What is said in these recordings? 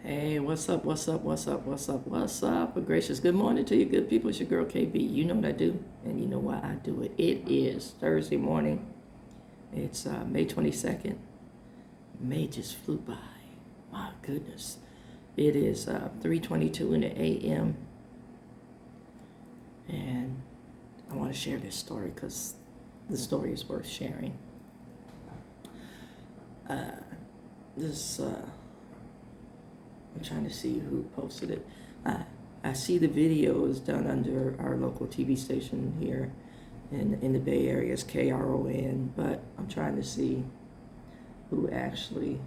Hey, what's up? What's up? What's up? What's up? What's up? A gracious good morning to you, good people. It's your girl KB. You know what I do, and you know why I do it. It is Thursday morning. It's May 22nd. May just flew by. My goodness. It is 3:22 in the a.m. And I want to share this story because the story is worth sharing. This I'm trying to see who posted it. I see the video is done under our local TV station here in the Bay Area. It's KRON, but I'm trying to see who actually,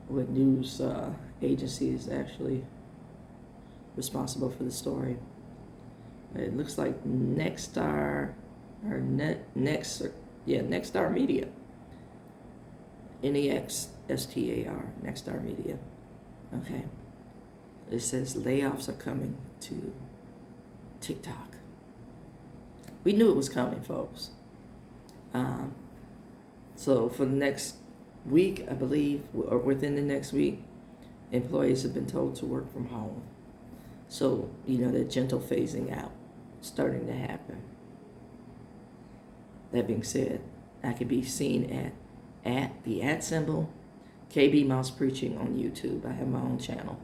what news agency is actually responsible for the story. It looks like Nexstar Nexstar Media. Nexstar, Nexstar Media. Okay. It says layoffs are coming to TikTok. We knew it was coming, folks. So for the next week, I believe, or within the next week, employees have been told to work from home. So, that gentle phasing out starting to happen. That being said, I can be seen at the @ symbol, KB Mouse Preaching on YouTube. I have my own channel.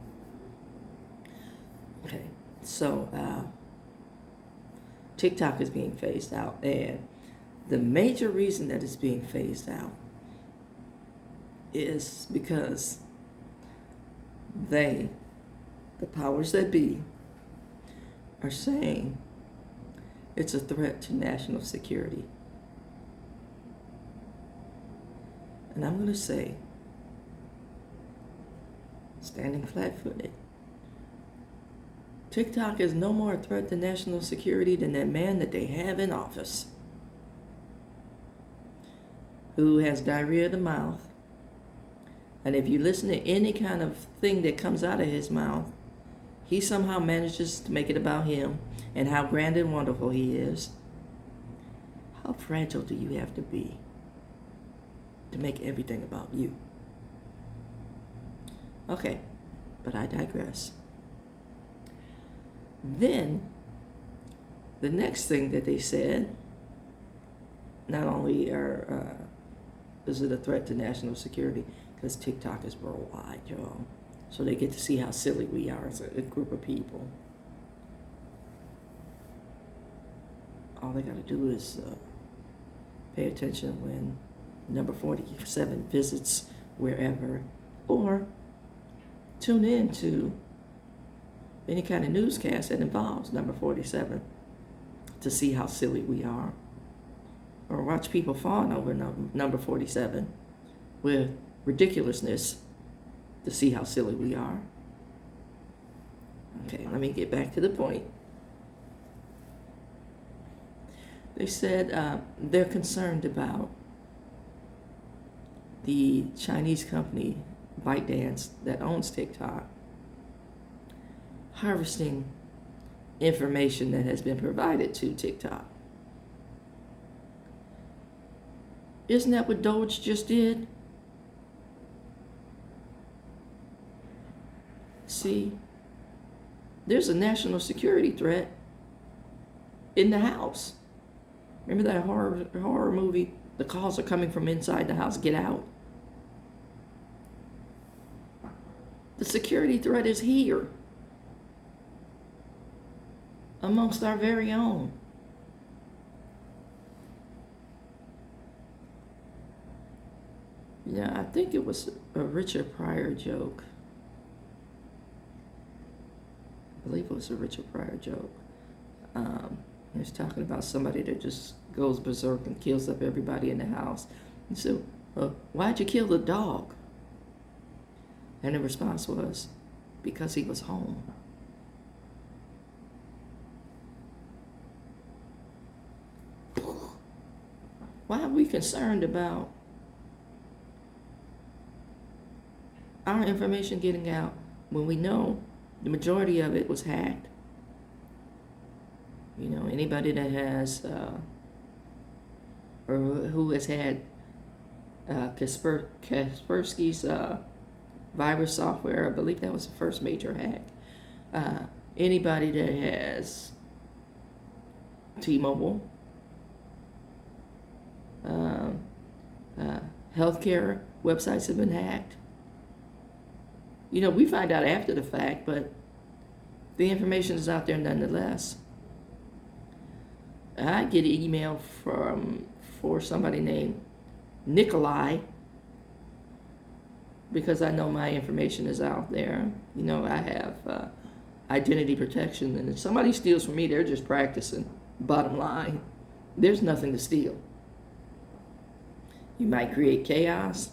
Okay, so TikTok is being phased out, and the major reason that it's being phased out is because the powers that be, are saying it's a threat to national security. And I'm going to say, standing flat-footed, TikTok is no more a threat to national security than that man that they have in office, who has diarrhea of the mouth. And if you listen to any kind of thing that comes out of his mouth, he somehow manages to make it about him and how grand and wonderful he is. How fragile do you have to be to make everything about you? Okay, but I digress. Then, the next thing that they said, not only is it a threat to national security, because TikTok is worldwide, y'all. So they get to see how silly we are as a group of people. All they got to do is pay attention when number 47 visits wherever, or tune in to any kind of newscast that involves number 47 to see how silly we are, or watch people fawn over number 47 with ridiculousness to see how silly we are. Okay, let me get back to the point. They said they're concerned about the Chinese company ByteDance that owns TikTok harvesting information that has been provided to TikTok. Isn't that what Doge just did? See, there's a national security threat in the house. Remember that horror movie, The Calls Are Coming From Inside the House, Get Out? The security threat is here, amongst our very own. Yeah, I think it was a Richard Pryor joke. I believe it was a Richard Pryor joke. He was talking about somebody that just goes berserk and kills up everybody in the house. He said, why'd you kill the dog? And the response was, because he was home. Why are we concerned about our information getting out when we know the majority of it was hacked? Anybody that has, or who has had Kaspersky's virus software. I believe that was the first major hack. Anybody that has T-Mobile, healthcare websites have been hacked. You know, we find out after the fact, but the information is out there nonetheless. I get an email for somebody named Nikolai, because I know my information is out there. You know, I have identity protection, and if somebody steals from me, they're just practicing. Bottom line, there's nothing to steal. You might create chaos,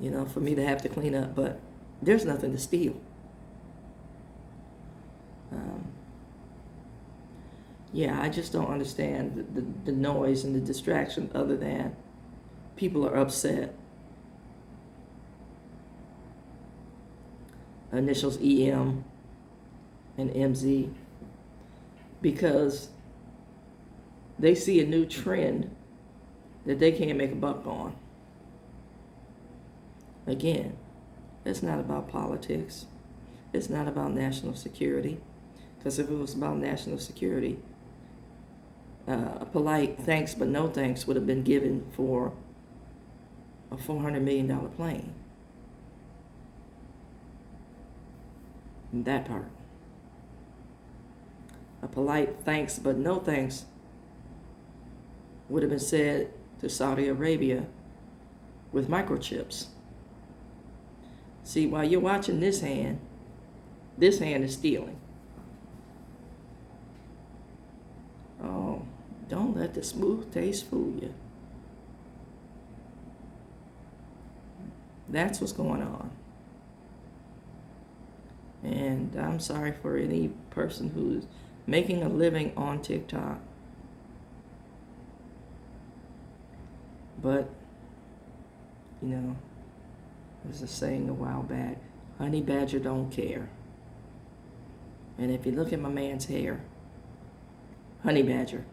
you know, for me to have to clean up, but there's nothing to steal. Yeah, I just don't understand the noise and the distraction, other than people are upset. Initials EM and MZ, because they see a new trend that they can't make a buck on. Again, it's not about politics. It's not about national security. Because if it was about national security, a polite thanks but no thanks would have been given for a $400 million plane. And that part. A polite thanks but no thanks would have been said to Saudi Arabia with microchips. See, while you're watching this hand is stealing. Oh, don't let the smooth taste fool you. That's what's going on. And I'm sorry for any person who's making a living on TikTok. But, you know, there's a saying a while back, honey badger don't care. And if you look at my man's hair, honey badger